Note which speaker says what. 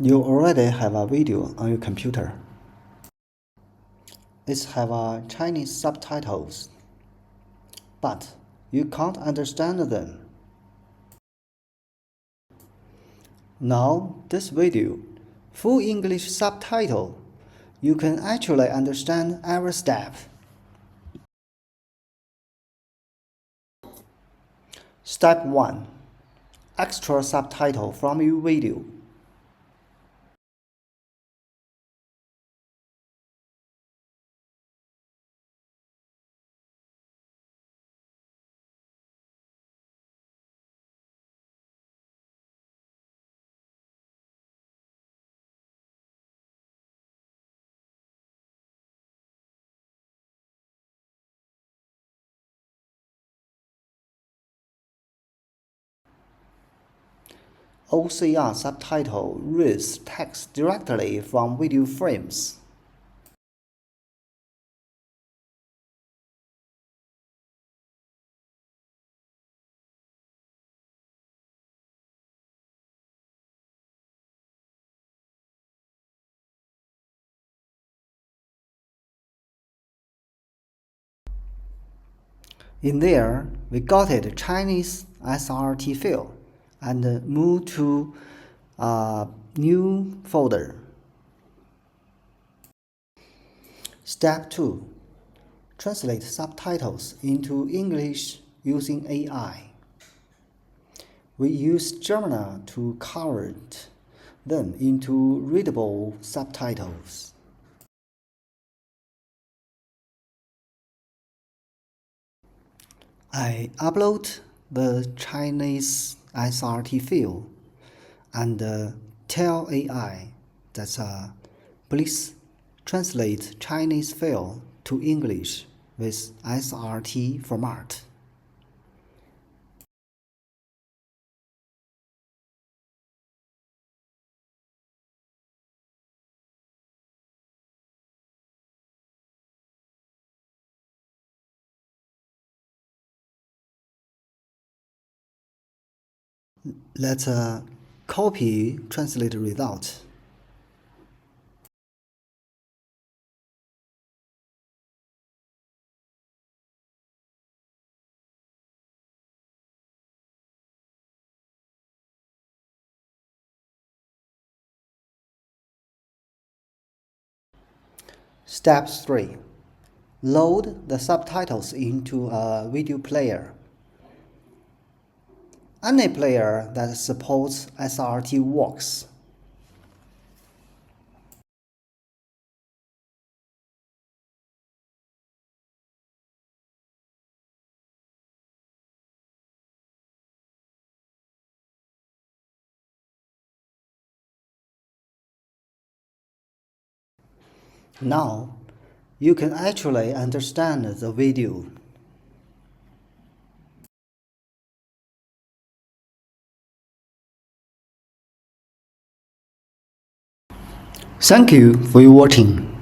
Speaker 1: You already have a video on your computer. It have a Chinese subtitles, but you can't understand them. Now this video, full English subtitle, you can actually understand every step. Step 1. Extra subtitle from your video. OCR subtitle reads text directly from video frames. In there, we got it Chinese SRT file and moved to a new folder. Step 2. Translate subtitles into English using AI. We use Gemini to convert them into readable subtitles. I upload the Chinese SRT file and tell AI that please translate Chinese file to English with SRT format. Let's copy translate result. Step 3. Load the subtitles into a video player. Any player that supports SRT works. Now, you can actually understand the video. Thank you for your watching.